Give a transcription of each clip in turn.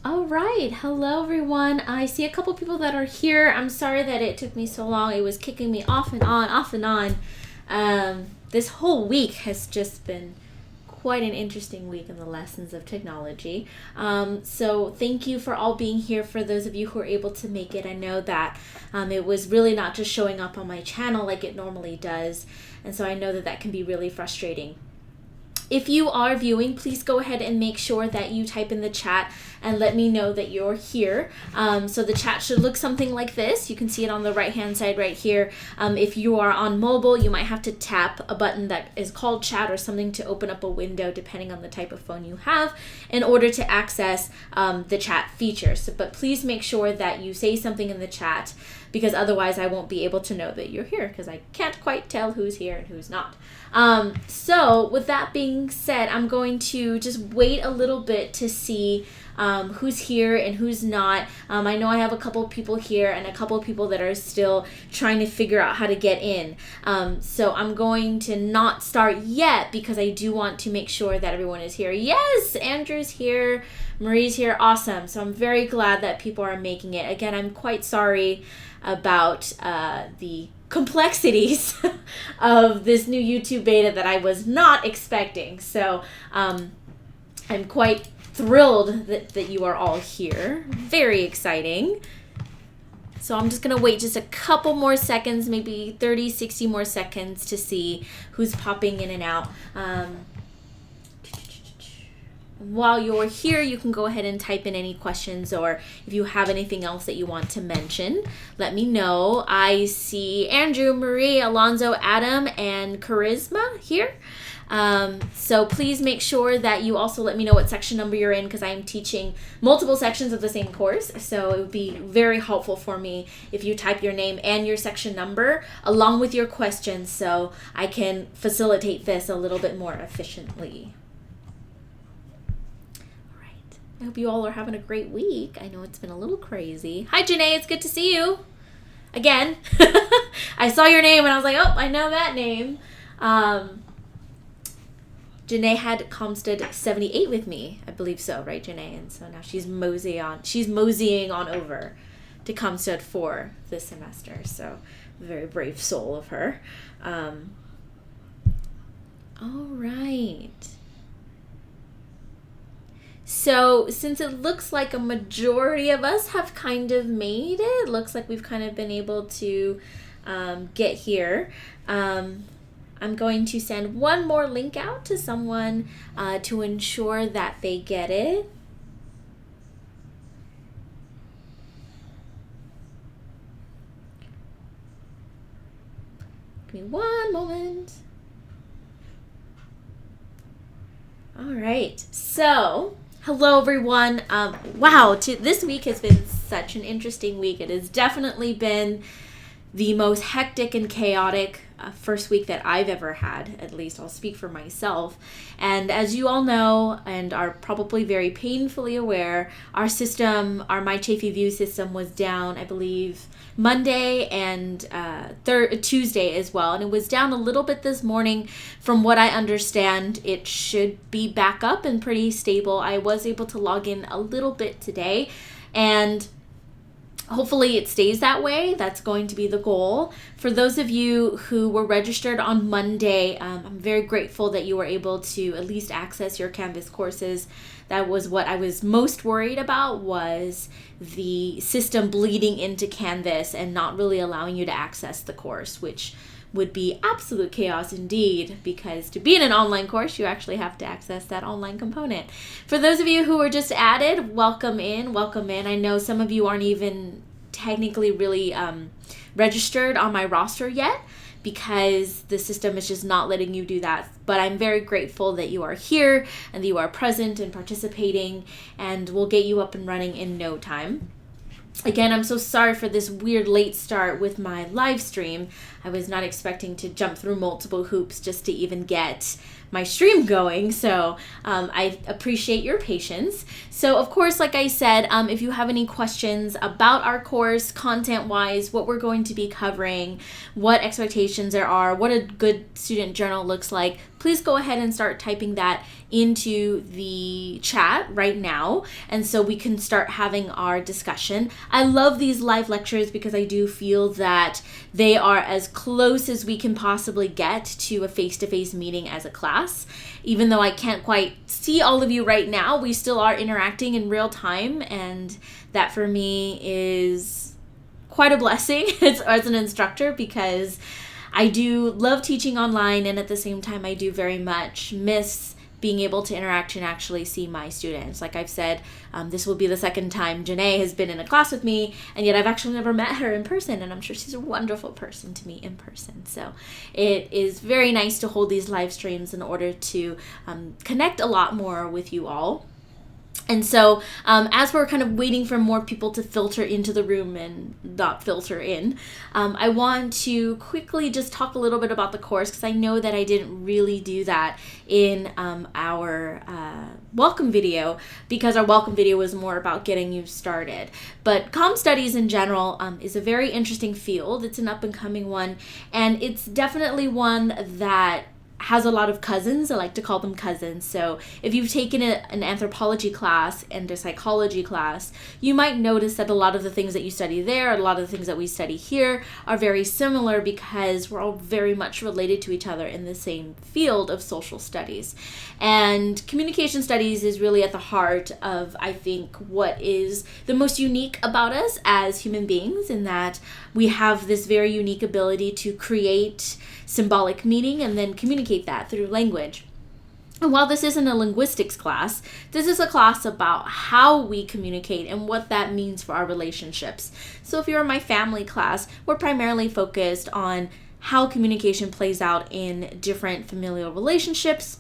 All right. Hello, everyone. I see a couple people that are here. I'm sorry that it took me so long. It was kicking me off and on, off and on. This whole week has just been quite an interesting week in the lessons of technology. So thank you for all being here. For those of you who are able to make it, I know that it was really not just showing up on my channel like it normally does. And so I know that that can be really frustrating. If you are viewing, please go ahead and make sure that you type in the chat and let me know that you're here. So the chat should look something like this. You can see it on the right hand side right here. If you are on mobile, you might have to tap a button that is called chat or something to open up a window depending on the type of phone you have in order to access the chat features. But please make sure that you say something in the chat, because otherwise I won't be able to know that you're here, because I can't quite tell who's here and who's not. So with that being said, I'm going to just wait a little bit to see who's here and who's not. I know I have a couple of people here and a couple of people that are still trying to figure out how to get in. So I'm going to not start yet because I do want to make sure that everyone is here. Yes, Andrew's here. Marie's here. Awesome. So I'm very glad that people are making it. Again, I'm quite sorry about the complexities of this new YouTube beta that I was not expecting. So I'm quite thrilled that you are all here. Very exciting. So I'm just going to wait just a couple more seconds, maybe 30, 60 more seconds to see who's popping in and out. While you're here, you can go ahead and type in any questions, or if you have anything else that you want to mention, let me know. I see Andrew, Marie, Alonzo, Adam, and Charisma here. So please make sure that you also let me know what section number you're in, because I am teaching multiple sections of the same course. So it would be very helpful for me if you type your name and your section number along with your questions, so I can facilitate this a little bit more efficiently. I hope you all are having a great week. I know it's been a little crazy. Hi, Janae. It's good to see you. Again. I saw your name and I was like, oh, I know that name. Janae had Comstead 78 with me. I believe so, right, Janae? And so now she's moseying on over to Comstead 4 this semester. So very brave soul of her. All right. So since it looks like a majority of us have kind of made it, looks like we've kind of been able to get here, I'm going to send one more link out to someone to ensure that they get it. Give me one moment. All right, so hello, everyone. Wow, this week has been such an interesting week. It has definitely been the most hectic and chaotic first week that I've ever had. At least I'll speak for myself. And as you all know and are probably very painfully aware, our system, our My Chafee View system, was down, I believe, Monday and Tuesday as well. And it was down a little bit this morning. From what I understand, it should be back up and pretty stable. I was able to log in a little bit today, and hopefully it stays that way. That's going to be the goal. For those of you who were registered on Monday, I'm very grateful that you were able to at least access your Canvas courses. That was what I was most worried about, was the system bleeding into Canvas and not really allowing you to access the course, which would be absolute chaos indeed, because to be in an online course, you actually have to access that online component. For those of you who were just added, welcome in, welcome in. I know some of you aren't even technically really registered on my roster yet, because the system is just not letting you do that. But I'm very grateful that you are here and that you are present and participating, and we'll get you up and running in no time. Again, I'm so sorry for this weird late start with my live stream. I was not expecting to jump through multiple hoops just to even get my stream going. So I appreciate your patience. So of course, like I said, if you have any questions about our course, content-wise, what we're going to be covering, what expectations there are, what a good student journal looks like, please go ahead and start typing that into the chat right now, and so we can start having our discussion. I love these live lectures because I do feel that they are as close as we can possibly get to a face-to-face meeting as a class. Even though I can't quite see all of you right now, we still are interacting in real time, and that for me is quite a blessing as an instructor, because I do love teaching online, and at the same time I do very much miss being able to interact and actually see my students. Like I've said, this will be the second time Janae has been in a class with me, and yet I've actually never met her in person, and I'm sure she's a wonderful person to meet in person. So it is very nice to hold these live streams in order to connect a lot more with you all. And so as we're kind of waiting for more people to filter into the room and not filter in, I want to quickly just talk a little bit about the course, because I know that I didn't really do that in our welcome video, because our welcome video was more about getting you started. But comm studies in general is a very interesting field. It's an up-and-coming one, and it's definitely one that has a lot of cousins. I like to call them cousins. So if you've taken an anthropology class and a psychology class, you might notice that a lot of the things that you study there, a lot of the things that we study here are very similar, because we're all very much related to each other in the same field of social studies. And communication studies is really at the heart of, I think, what is the most unique about us as human beings, in that we have this very unique ability to create symbolic meaning and then communicate that through language. And while this isn't a linguistics class, this is a class about how we communicate and what that means for our relationships. So if you're in my family class, we're primarily focused on how communication plays out in different familial relationships.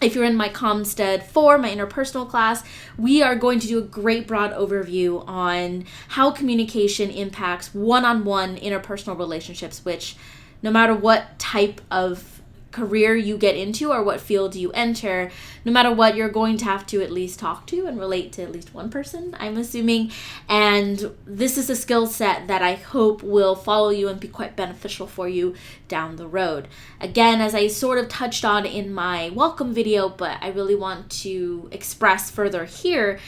If you're in my CommStud 4, my interpersonal class, we are going to do a great broad overview on how communication impacts one-on-one interpersonal relationships, which no matter what type of career you get into or what field you enter, no matter what, you're going to have to at least talk to and relate to at least one person, I'm assuming. And this is a skill set that I hope will follow you and be quite beneficial for you down the road. Again, as I sort of touched on in my welcome video, but I really want to express further here,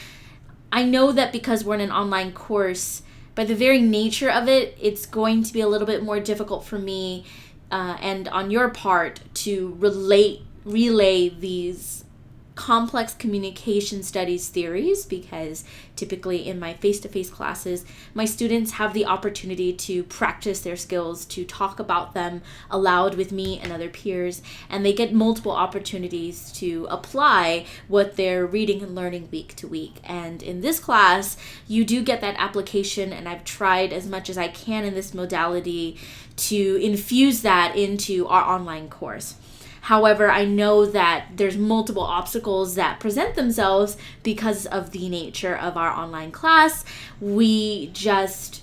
I know that because we're in an online course, by the very nature of it, it's going to be a little bit more difficult for me and on your part to relay these complex communication studies theories, because typically in my face-to-face classes, my students have the opportunity to practice their skills, to talk about them aloud with me and other peers, and they get multiple opportunities to apply what they're reading and learning week to week. And in this class, you do get that application, and I've tried as much as I can in this modality to infuse that into our online course. However, I know that there's multiple obstacles that present themselves because of the nature of our online class. We just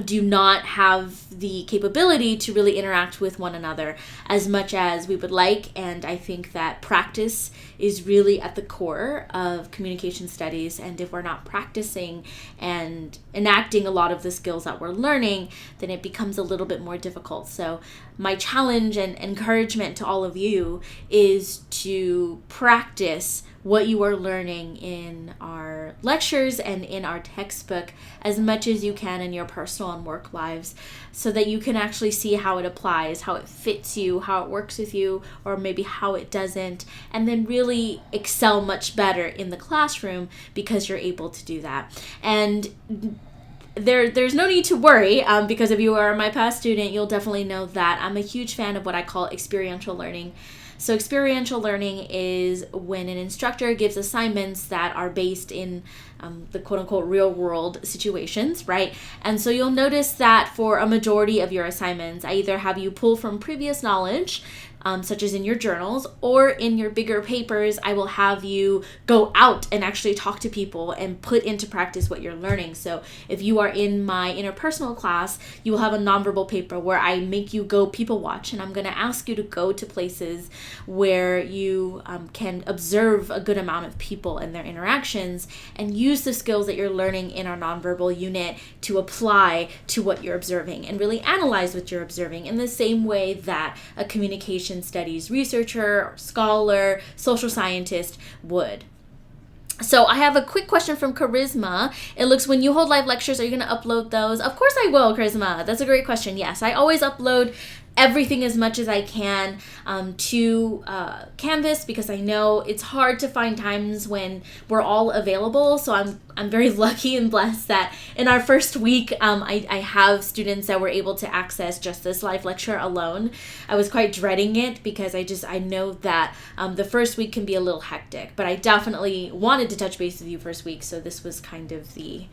do not have the capability to really interact with one another as much as we would like. And I think that practice is really at the core of communication studies. And if we're not practicing and enacting a lot of the skills that we're learning, then it becomes a little bit more difficult. So my challenge and encouragement to all of you is to practice what you are learning in our lectures and in our textbook as much as you can in your personal and work lives, so that you can actually see how it applies, how it fits you, how it works with you, or maybe how it doesn't, and then really excel much better in the classroom because you're able to do that. And there's no need to worry, because if you are my past student, you'll definitely know that I'm a huge fan of what I call experiential learning. So experiential learning is when an instructor gives assignments that are based in the quote-unquote real world situations, right? And so you'll notice that for a majority of your assignments, I either have you pull from previous knowledge, such as in your journals, or in your bigger papers, I will have you go out and actually talk to people and put into practice what you're learning. So if you are in my interpersonal class, you will have a nonverbal paper where I make you go people watch, and I'm going to ask you to go to places where you can observe a good amount of people and their interactions and use the skills that you're learning in our nonverbal unit to apply to what you're observing and really analyze what you're observing in the same way that a communication studies researcher, scholar, social scientist would. So I have a quick question from Charisma. It looks, when you hold live lectures, are you going to upload those? Of course I will, Charisma. That's a great question. Yes, I always upload everything as much as I can to Canvas, because I know it's hard to find times when we're all available. So I'm very lucky and blessed that in our first week, I have students that were able to access just this live lecture alone. I was quite dreading it because I know that the first week can be a little hectic, but I definitely wanted to touch base with you first week. So this was kind of the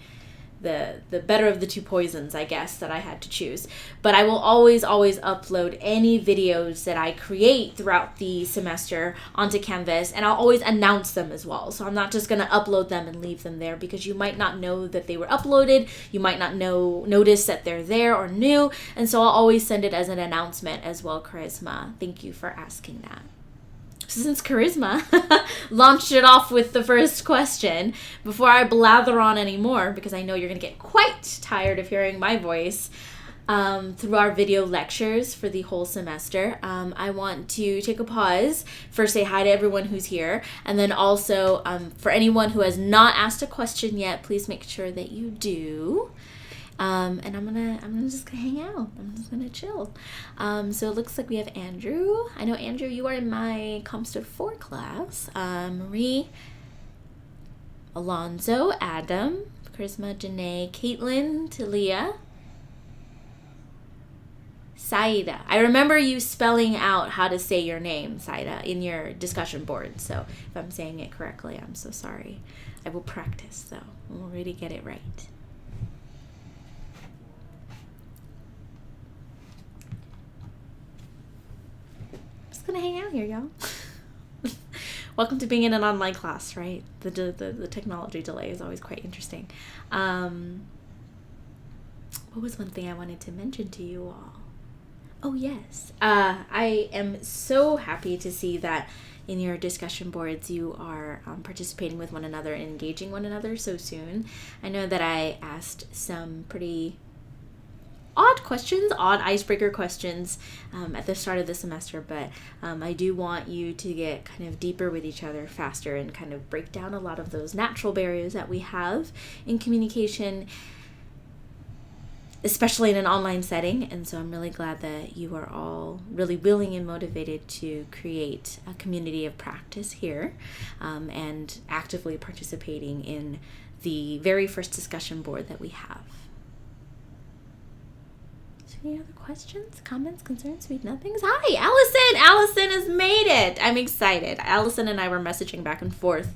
better of the two poisons, I guess, that I had to choose. But I will always upload any videos that I create throughout the semester onto Canvas, and I'll always announce them as well. So I'm not just going to upload them and leave them there, because you might not know that they were uploaded, you might not notice that they're there or new, and so I'll always send it as an announcement as well, Charisma. Thank you for asking that. Since Charisma launched it off with the first question, before I blather on anymore, because I know you're going to get quite tired of hearing my voice through our video lectures for the whole semester, I want to take a pause, first say hi to everyone who's here, and then also for anyone who has not asked a question yet, please make sure that you do. And I'm just gonna hang out. I'm just gonna chill. So it looks like we have Andrew. I know, Andrew, you are in my CompStud 4 class. Marie, Alonzo, Adam, Charisma, Janae, Caitlin, Talia, Saida. I remember you spelling out how to say your name, Saida, in your discussion board. So if I'm saying it correctly, I'm so sorry. I will practice, though. We'll really get it right. Gonna hang out here, y'all. Welcome to being in an online class, right? The technology delay is always quite interesting. What was one thing I wanted to mention to you all? Oh yes, I am so happy to see that in your discussion boards you are participating with one another and engaging one another so soon. I know that I asked some pretty odd icebreaker questions at the start of the semester, but I do want you to get kind of deeper with each other faster and kind of break down a lot of those natural barriers that we have in communication, especially in an online setting. And so I'm really glad that you are all really willing and motivated to create a community of practice here, and actively participating in the very first discussion board that we have. Any other questions, comments, concerns, sweet nothings? Hi, Allison! Allison has made it! I'm excited. Allison and I were messaging back and forth.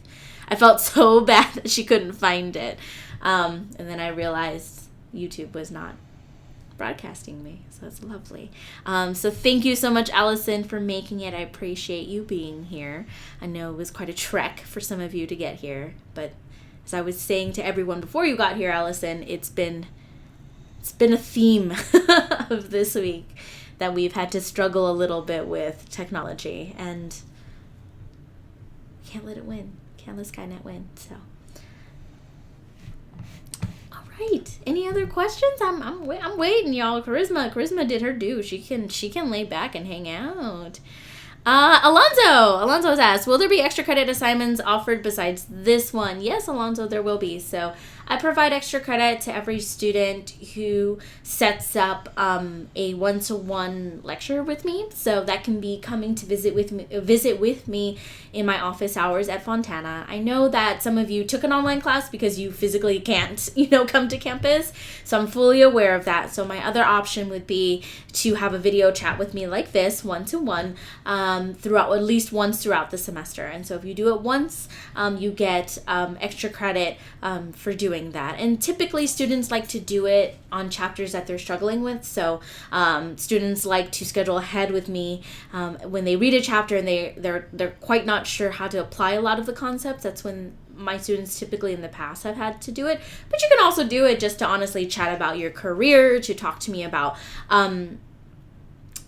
I felt so bad that she couldn't find it. And then I realized YouTube was not broadcasting me, so that's lovely. So thank you so much, Allison, for making it. I appreciate you being here. I know it was quite a trek for some of you to get here, but as I was saying to everyone before you got here, Allison, it's been a theme of this week that we've had to struggle a little bit with technology, and can't let it win. Can't let Skynet win. So, all right. Any other questions? I'm waiting, y'all. Charisma did her due. She can lay back and hang out. Alonzo has asked, will there be extra credit assignments offered besides this one? Yes, Alonzo, there will be. So I provide extra credit to every student who sets up a one-to-one lecture with me. So that can be coming to visit with me in my office hours at Fontana. I know that some of you took an online class because you physically can't, come to campus. So I'm fully aware of that. So my other option would be to have a video chat with me like this, one-to-one, throughout at least once throughout the semester. And so if you do it once, you get extra credit for doing that. And typically students like to do it on chapters that they're struggling with. So students like to schedule ahead with me when they read a chapter and they're quite not sure how to apply a lot of the concepts. That's when my students typically in the past have had to do it. But you can also do it just to honestly chat about your career, to talk to me about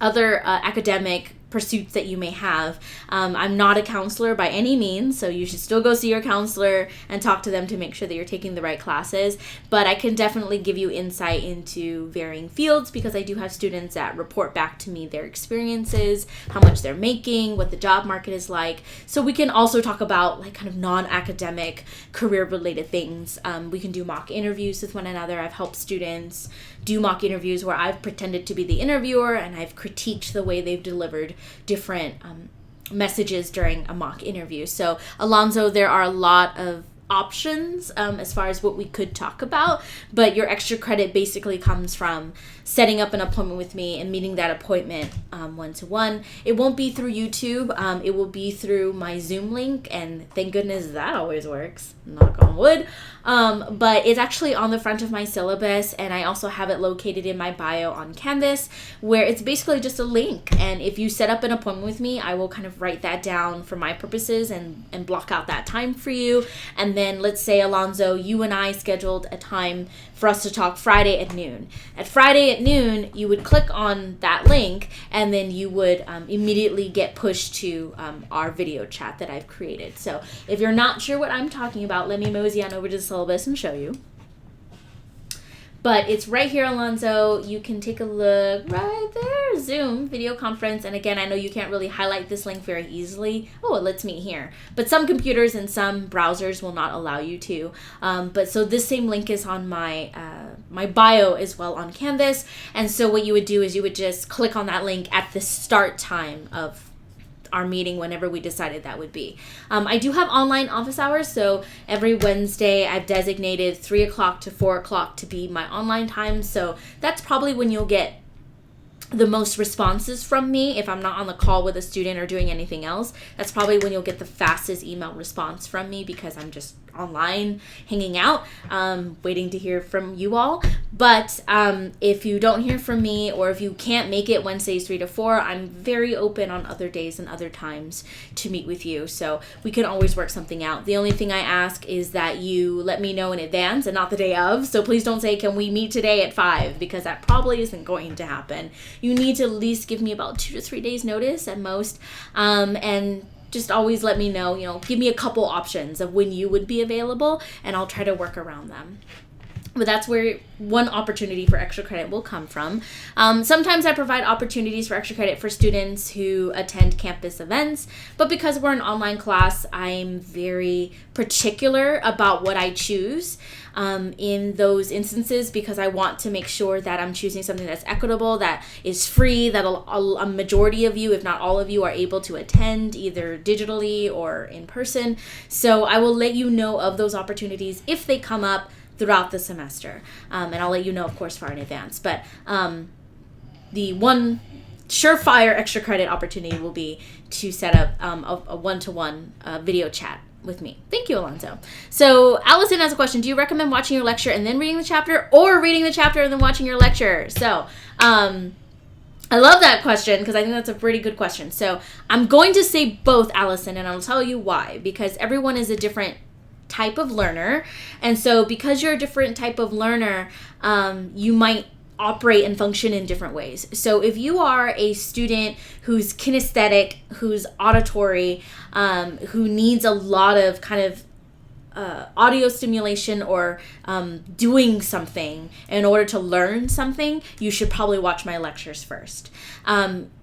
other academic pursuits that you may have. I'm not a counselor by any means, so you should still go see your counselor and talk to them to make sure that you're taking the right classes. But I can definitely give you insight into varying fields because I do have students that report back to me their experiences, how much they're making, what the job market is like. So we can also talk about like kind of non-academic career related things. We can do mock interviews with one another. I've helped students do mock interviews where I've pretended to be the interviewer and I've critiqued the way they've delivered different messages during a mock interview. So Alonzo, there are a lot of options as far as what we could talk about, but your extra credit basically comes from setting up an appointment with me and meeting that appointment one-to-one. It won't be through YouTube. It will be through my Zoom link, and thank goodness that always works, knock on wood. But it's actually on the front of my syllabus, and I also have it located in my bio on Canvas, where it's basically just a link. And if you set up an appointment with me, I will kind of write that down for my purposes and block out that time for you. And then let's say, Alonzo, you and I scheduled a time for us to talk Friday at noon. At Friday at noon, you would click on that link, and then you would immediately get pushed to our video chat that I've created. So if you're not sure what I'm talking about, let me mosey on over to the syllabus and show you. But it's right here, Alonzo. You can take a look right there. Zoom video conference. And again, I know you can't really highlight this link very easily. Oh, it lets me here. But some computers and some browsers will not allow you to. But so this same link is on my my bio as well on Canvas. And so what you would do is you would just click on that link at the start time of our meeting, whenever we decided that would be. I do have online office hours, so every Wednesday I've designated 3 o'clock to 4 o'clock to be my online time, so that's probably when you'll get the most responses from me. If I'm not on the call with a student or doing anything else, that's probably when you'll get the fastest email response from me, because I'm just online hanging out, waiting to hear from you all. But if you don't hear from me, or if you can't make it Wednesdays 3 to 4, I'm very open on other days and other times to meet with you, so we can always work something out. The only thing I ask is that you let me know in advance and not the day of. So please don't say, can we meet today at 5, because that probably isn't going to happen. You need to at least give me about 2 to 3 days notice at most, and just always let me know, give me a couple options of when you would be available, and I'll try to work around them. But that's where one opportunity for extra credit will come from. Sometimes I provide opportunities for extra credit for students who attend campus events, but because we're an online class, I'm very particular about what I choose in those instances, because I want to make sure that I'm choosing something that's equitable, that is free, that a majority of you, if not all of you, are able to attend either digitally or in person. So I will let you know of those opportunities if they come up throughout the semester, and I'll let you know, of course, far in advance. But the one surefire extra credit opportunity will be to set up a one-to-one video chat with me. Thank you, Alonzo. So Allison has a question. Do you recommend watching your lecture and then reading the chapter, or reading the chapter and then watching your lecture? So I love that question, because I think that's a pretty good question. So I'm going to say both, Allison, and I'll tell you why. Because everyone is a different type of learner, and so because you're a different type of learner, you might operate and function in different ways. So if you are a student who's kinesthetic, who's auditory, who needs a lot of kind of audio stimulation or doing something in order to learn something, you should probably watch my lectures first.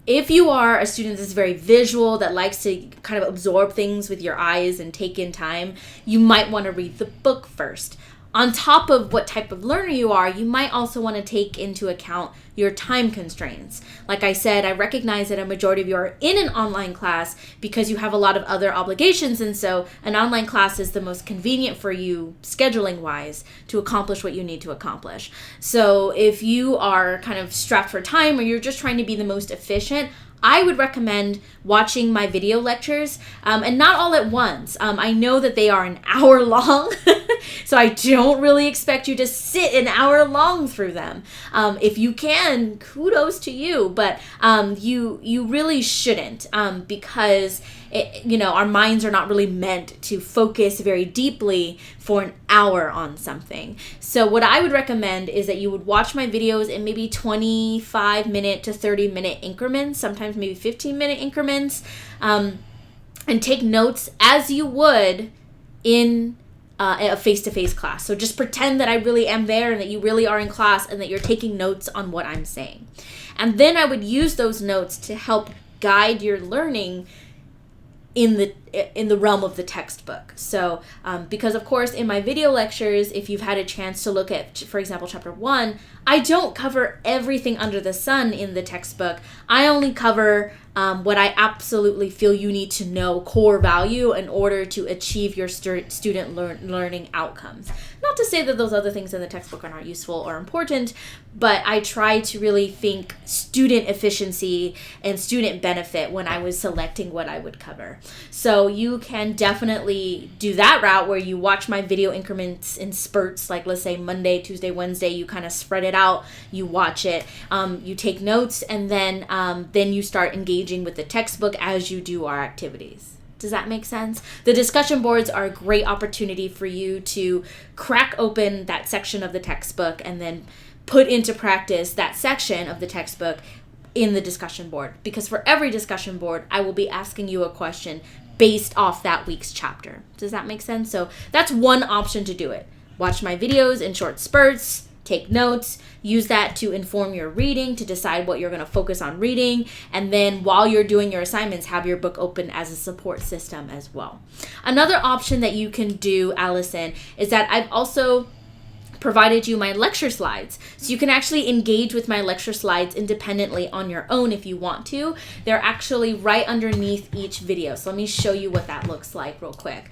If you are a student that's very visual, that likes to kind of absorb things with your eyes and take in time, you might want to read the book first. On top of what type of learner you are, you might also want to take into account your time constraints. Like I said, I recognize that a majority of you are in an online class because you have a lot of other obligations, and so an online class is the most convenient for you scheduling wise to accomplish what you need to accomplish. So if you are kind of strapped for time or you're just trying to be the most efficient, I would recommend watching my video lectures, and not all at once. I know that they are an hour long, so I don't really expect you to sit an hour long through them. If you can, kudos to you, but you really shouldn't, because our minds are not really meant to focus very deeply for an hour on something. So what I would recommend is that you would watch my videos in maybe 25-minute to 30-minute increments, sometimes maybe 15-minute increments, and take notes as you would in a face-to-face class. So just pretend that I really am there and that you really are in class and that you're taking notes on what I'm saying. And then I would use those notes to help guide your learning in the realm of the textbook. So because of course in my video lectures, if you've had a chance to look at, for example, chapter 1, I don't cover everything under the sun in the textbook. I only cover what I absolutely feel you need to know, core value, in order to achieve your student learning outcomes. Not to say that those other things in the textbook are not useful or important, but I try to really think student efficiency and student benefit when I was selecting what I would cover. So you can definitely do that route where you watch my video increments in spurts, like let's say Monday, Tuesday, Wednesday, you kind of spread it out, you watch it, you take notes, and then you start engaging with the textbook as you do our activities. Does that make sense? The discussion boards are a great opportunity for you to crack open that section of the textbook and then put into practice that section of the textbook in the discussion board. Because for every discussion board, I will be asking you a question based off that week's chapter. Does that make sense? So that's one option to do it. Watch my videos in short spurts, take notes, use that to inform your reading, to decide what you're going to focus on reading, and then while you're doing your assignments, have your book open as a support system as well. Another option that you can do, Allison, is that I've also provided you my lecture slides. So you can actually engage with my lecture slides independently on your own if you want to. They're actually right underneath each video. So let me show you what that looks like real quick.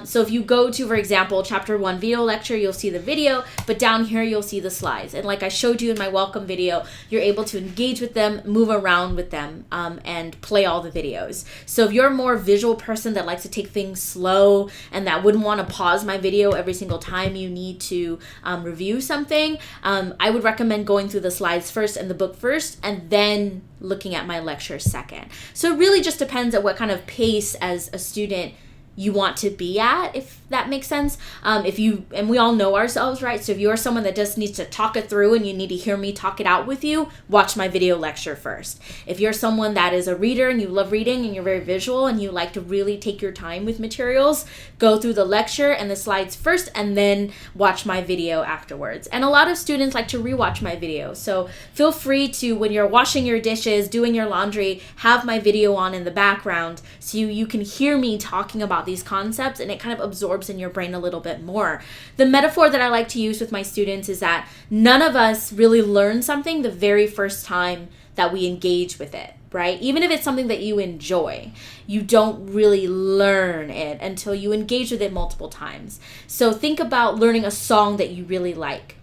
So if you go to, for example, chapter 1 video lecture, you'll see the video, but down here you'll see the slides. And like I showed you in my welcome video, you're able to engage with them, move around with them, and play all the videos. So if you're a more visual person that likes to take things slow and that wouldn't want to pause my video every single time you need to review something, I would recommend going through the slides first and the book first, and then looking at my lecture second. So it really just depends on what kind of pace as a student you want to be at, if that makes sense. And we all know ourselves, right? So if you're someone that just needs to talk it through and you need to hear me talk it out with you, watch my video lecture first. If you're someone that is a reader and you love reading and you're very visual and you like to really take your time with materials, go through the lecture and the slides first and then watch my video afterwards. And a lot of students like to rewatch my video. So feel free to, when you're washing your dishes, doing your laundry, have my video on in the background so you can hear me talking about these concepts, and it kind of absorbs in your brain a little bit more. The metaphor that I like to use with my students is that none of us really learn something the very first time that we engage with it, right? Even if it's something that you enjoy, you don't really learn it until you engage with it multiple times. So think about learning a song that you really like.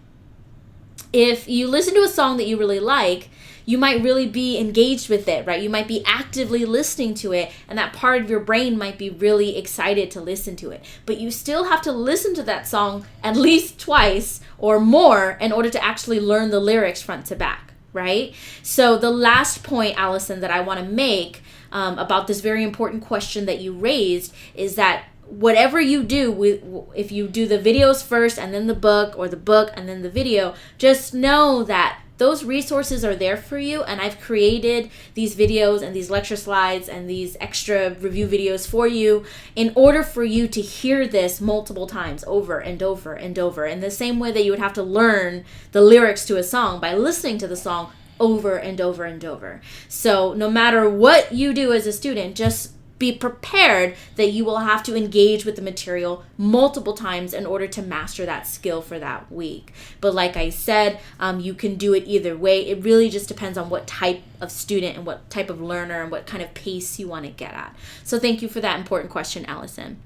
If you listen to a song that you really like, you might really be engaged with it, right? You might be actively listening to it, and that part of your brain might be really excited to listen to it. But you still have to listen to that song at least twice or more in order to actually learn the lyrics front to back, right? So the last point, Allison, that I want to make about this very important question that you raised is that whatever you do, if you do the videos first and then the book, or the book and then the video, just know that those resources are there for you, and I've created these videos and these lecture slides and these extra review videos for you in order for you to hear this multiple times over and over and over, in the same way that you would have to learn the lyrics to a song by listening to the song over and over and over. So no matter what you do as a student, just be prepared that you will have to engage with the material multiple times in order to master that skill for that week. But like I said, you can do it either way. It really just depends on what type of student and what type of learner and what kind of pace you want to get at. So thank you for that important question, Allison.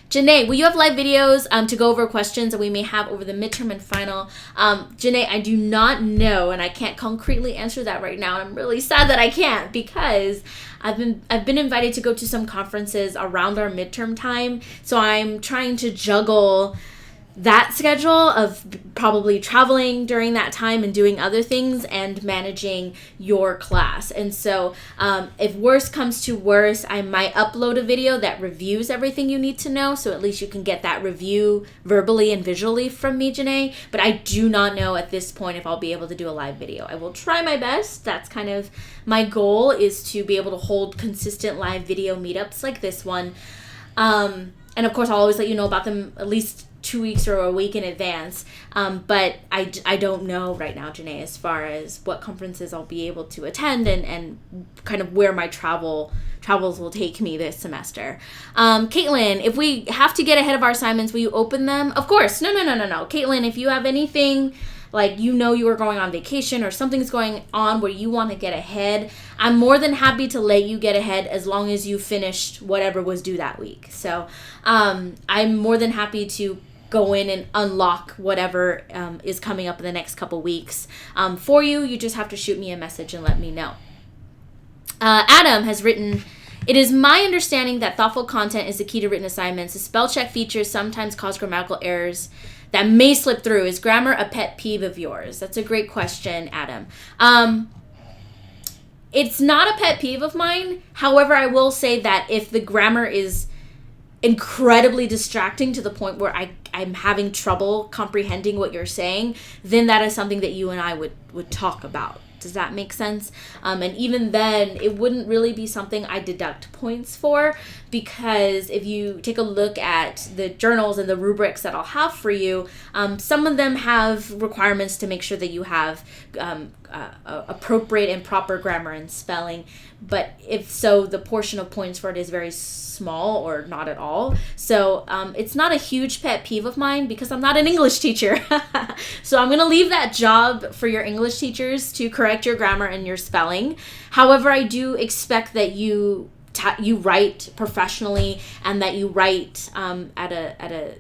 Janae, will you have live videos to go over questions that we may have over the midterm and final? Janae, I do not know, and I can't concretely answer that right now. And I'm really sad that I can't, because I've been invited to go to some conferences around our midterm time. So I'm trying to juggle that schedule of probably traveling during that time and doing other things and managing your class. And so if worse comes to worse, I might upload a video that reviews everything you need to know, so at least you can get that review verbally and visually from me, Janae. But I do not know at this point if I'll be able to do a live video. I will try my best. That's kind of my goal, is to be able to hold consistent live video meetups like this one. And of course, I'll always let you know about them at least 2 weeks or a week in advance. But I don't know right now, Janae, as far as what conferences I'll be able to attend and kind of where my travels will take me this semester. Caitlin, if we have to get ahead of our assignments, will you open them? Of course. No. Caitlin, if you have anything, like you are going on vacation or something's going on where you want to get ahead, I'm more than happy to let you get ahead as long as you finished whatever was due that week. So I'm more than happy to go in and unlock whatever is coming up in the next couple weeks for you. You just have to shoot me a message and let me know. Adam has written, it is my understanding that thoughtful content is the key to written assignments. The spell check features sometimes cause grammatical errors that may slip through. Is grammar a pet peeve of yours? That's a great question, Adam. It's not a pet peeve of mine. However, I will say that if the grammar is incredibly distracting to the point where I'm having trouble comprehending what you're saying, then that is something that you and I would talk about. Does that make sense? And even then, it wouldn't really be something I deduct points for, because if you take a look at the journals and the rubrics that I'll have for you, some of them have requirements to make sure that you have appropriate and proper grammar and spelling. But if so, the portion of points for it is very small or not at all. So it's not a huge pet peeve of mine because I'm not an English teacher. So I'm going to leave that job for your English teachers to correct your grammar and your spelling. However, I do expect that you write professionally and that you write at a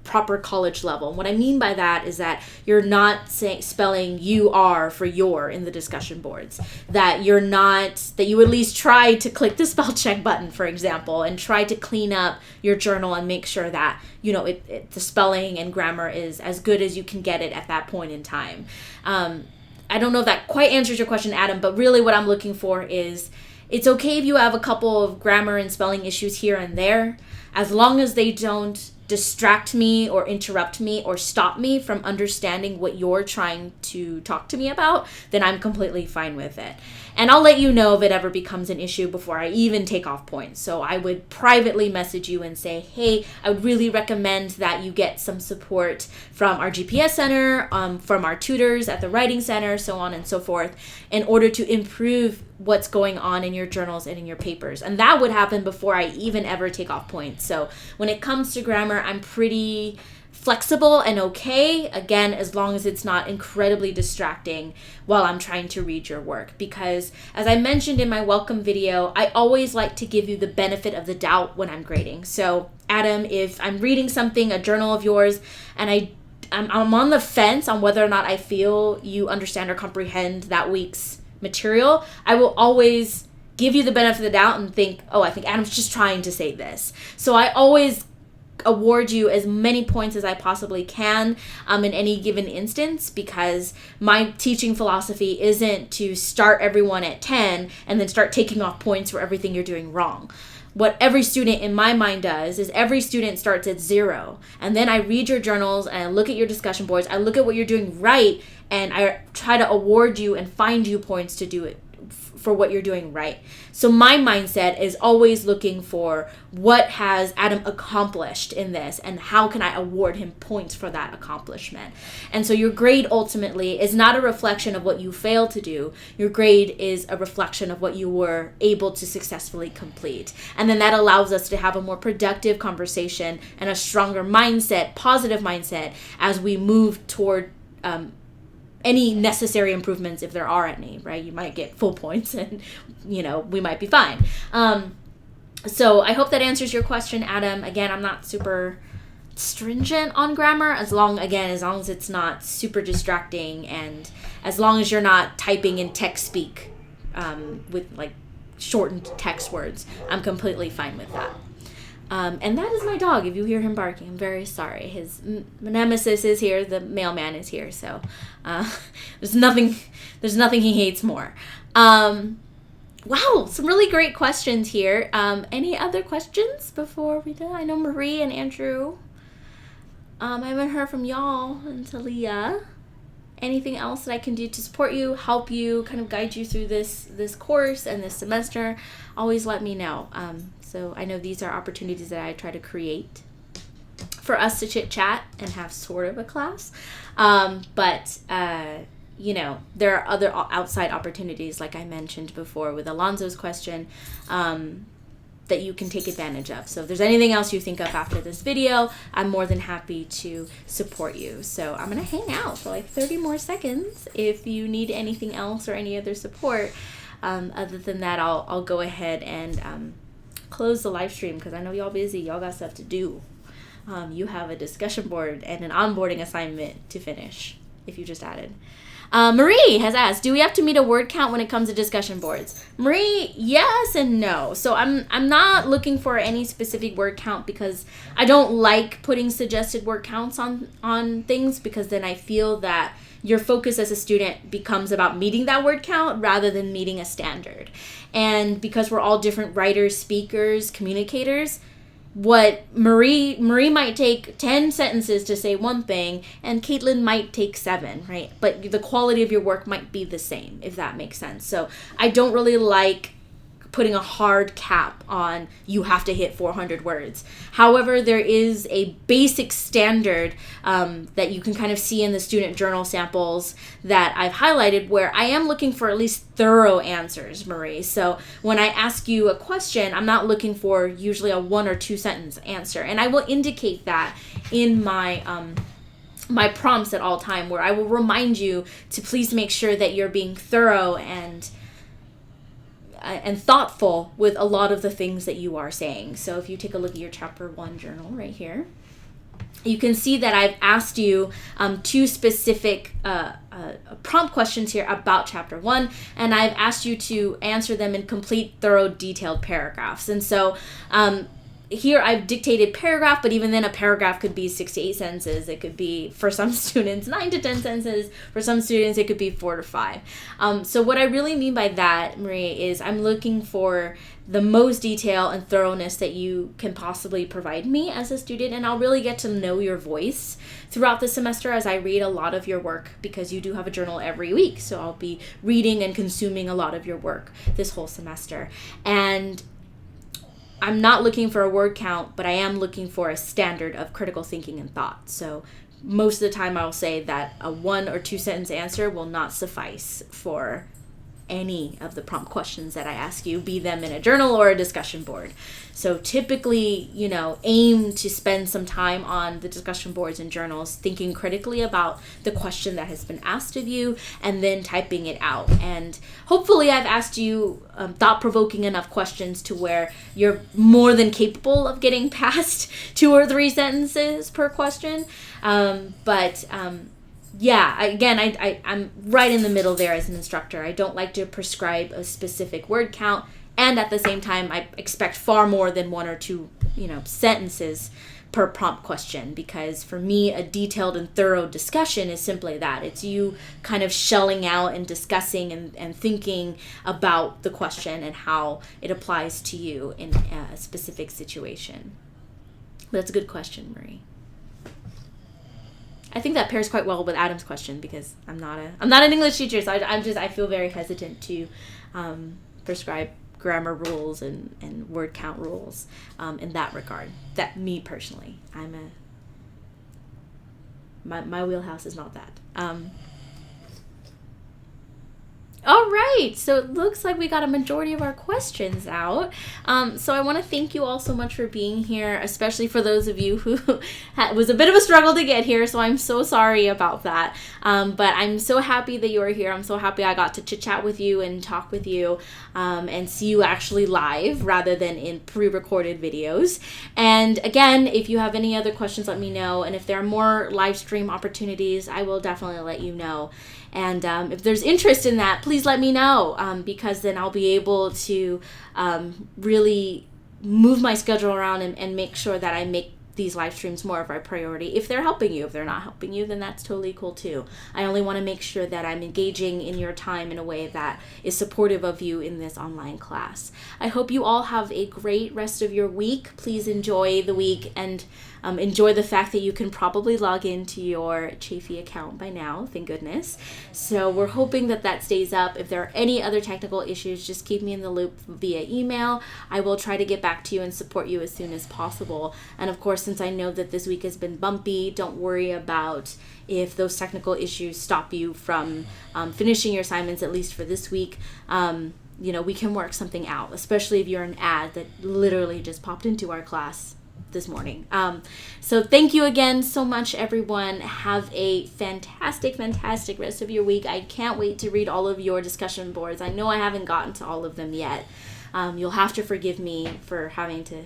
proper college level. And what I mean by that is that you're not spelling you are for your in the discussion boards, that you at least try to click the spell check button, for example, and try to clean up your journal and make sure that the spelling and grammar is as good as you can get it at that point in time. I don't know if that quite answers your question, Adam, but really what I'm looking for is, it's okay if you have a couple of grammar and spelling issues here and there, as long as they don't distract me or interrupt me or stop me from understanding what you're trying to talk to me about, then I'm completely fine with it. And I'll let you know if it ever becomes an issue before I even take off points. So I would privately message you and say, hey, I would really recommend that you get some support from our GPS center, from our tutors at the writing center, so on and so forth, in order to improve what's going on in your journals and in your papers. And that would happen before I even ever take off points. So when it comes to grammar, I'm pretty flexible and okay, again, as long as it's not incredibly distracting while I'm trying to read your work. Because as I mentioned in my welcome video, I always like to give you the benefit of the doubt when I'm grading. So Adam, if I'm reading something, a journal of yours, and I'm on the fence on whether or not I feel you understand or comprehend that week's material, I will always give you the benefit of the doubt and think, oh, I think Adam's just trying to say this. So I always award you as many points as I possibly can in any given instance, because my teaching philosophy isn't to start everyone at 10 and then start taking off points for everything you're doing wrong. What every student in my mind does is every student starts at 0, and then I read your journals and I look at your discussion boards, I look at what you're doing right, and I try to award you and find you points to do it for what you're doing right. So my mindset is always looking for what has Adam accomplished in this and how can I award him points for that accomplishment. And so your grade ultimately is not a reflection of what you failed to do. Your grade is a reflection of what you were able to successfully complete. And then that allows us to have a more productive conversation and a stronger mindset, positive mindset, as we move toward any necessary improvements, if there are any, right? You might get full points and, we might be fine. So I hope that answers your question, Adam. Again, I'm not super stringent on grammar as long as it's not super distracting and as long as you're not typing in text speak with like shortened text words. I'm completely fine with that. And that is my dog. If you hear him barking, I'm very sorry. His nemesis is here. The mailman is here. So there's nothing he hates more. Wow, some really great questions here. Any other questions before we do? I know Marie and Andrew. I haven't heard from y'all and Talia. Anything else that I can do to support you, help you, kind of guide you through this course and this semester? Always let me know. So I know these are opportunities that I try to create for us to chit chat and have sort of a class. But there are other outside opportunities, like I mentioned before with Alonzo's question, that you can take advantage of. So if there's anything else you think of after this video, I'm more than happy to support you. So I'm going to hang out for like 30 more seconds if you need anything else or any other support. Other than that, I'll go ahead and close the live stream because I know y'all busy. Y'all got stuff to do. You have a discussion board and an onboarding assignment to finish if you just added. Marie has asked, do we have to meet a word count when it comes to discussion boards? Marie, yes and no. So I'm not looking for any specific word count because I don't like putting suggested word counts on things because then I feel that your focus as a student becomes about meeting that word count rather than meeting a standard. And because we're all different writers, speakers, communicators, what Marie might take 10 sentences to say one thing and Caitlin might take 7, right? But the quality of your work might be the same, if that makes sense. So I don't really like putting a hard cap on you have to hit 400 words. However, there is a basic standard that you can kind of see in the student journal samples that I've highlighted where I am looking for at least thorough answers, Marie. So when I ask you a question, I'm not looking for usually a 1 or 2 sentence answer. And I will indicate that in my my prompts at all time where I will remind you to please make sure that you're being thorough and thoughtful with a lot of the things that you are saying. So if you take a look at your chapter 1 journal right here, you can see that I've asked you 2 specific prompt questions here about chapter 1, and I've asked you to answer them in complete, thorough, detailed paragraphs. And so here I've dictated paragraph, but even then a paragraph could be 6 to 8 sentences. It could be, for some students, 9 to 10 sentences. For some students, it could be 4 to 5. So what I really mean by that, Marie, is I'm looking for the most detail and thoroughness that you can possibly provide me as a student, and I'll really get to know your voice throughout the semester as I read a lot of your work because you do have a journal every week. So I'll be reading and consuming a lot of your work this whole semester. And I'm not looking for a word count, but I am looking for a standard of critical thinking and thought. So most of the time I'll say that a 1 or 2 sentence answer will not suffice for any of the prompt questions that I ask you, be them in a journal or a discussion board. So typically, aim to spend some time on the discussion boards and journals thinking critically about the question that has been asked of you and then typing it out. And hopefully I've asked you thought-provoking enough questions to where you're more than capable of getting past 2 or 3 sentences per question. I'm right in the middle there as an instructor. I don't like to prescribe a specific word count, and at the same time, I expect far more than 1 or 2, sentences per prompt question, because for me, a detailed and thorough discussion is simply that. It's you kind of shelling out and discussing and thinking about the question and how it applies to you in a specific situation. But that's a good question, Marie. I think that pairs quite well with Adam's question because I'm not an English teacher, so I feel very hesitant to prescribe grammar rules and word count rules in that regard. That me personally, my wheelhouse is not that. All right, so it looks like we got a majority of our questions out. So I want to thank you all so much for being here, especially for those of you who was a bit of a struggle to get here, so I'm so sorry about that. But I'm so happy that you are here. I'm so happy I got to chit-chat with you and talk with you and see you actually live rather than in pre-recorded videos. And again, if you have any other questions, let me know. And if there are more live stream opportunities, I will definitely let you know. And if there's interest in that, please let me know because then I'll be able to really move my schedule around and make sure that I make these live streams more of a priority. If they're helping you, if they're not helping you, then that's totally cool too. I only want to make sure that I'm engaging in your time in a way that is supportive of you in this online class. I hope you all have a great rest of your week. Please enjoy the week and enjoy the fact that you can probably log into your Chafee account by now, thank goodness. So we're hoping that that stays up. If there are any other technical issues, just keep me in the loop via email. I will try to get back to you and support you as soon as possible. And of course, since I know that this week has been bumpy, don't worry about if those technical issues stop you from finishing your assignments, at least for this week. We can work something out, especially if you're an ad that literally just popped into our class this morning. So thank you again so much, everyone. Have a fantastic rest of your week. I can't wait to read all of your discussion boards. I know I haven't gotten to all of them yet. You'll have to forgive me for having to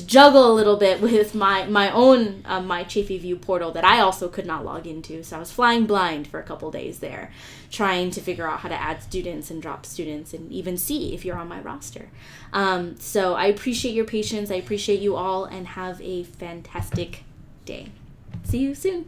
juggle a little bit with my own my Chafee View portal that I also could not log into. So I was flying blind for a couple days there, trying to figure out how to add students and drop students and even see if you're on my roster. So I appreciate your patience. I appreciate you all and have a fantastic day. See you soon.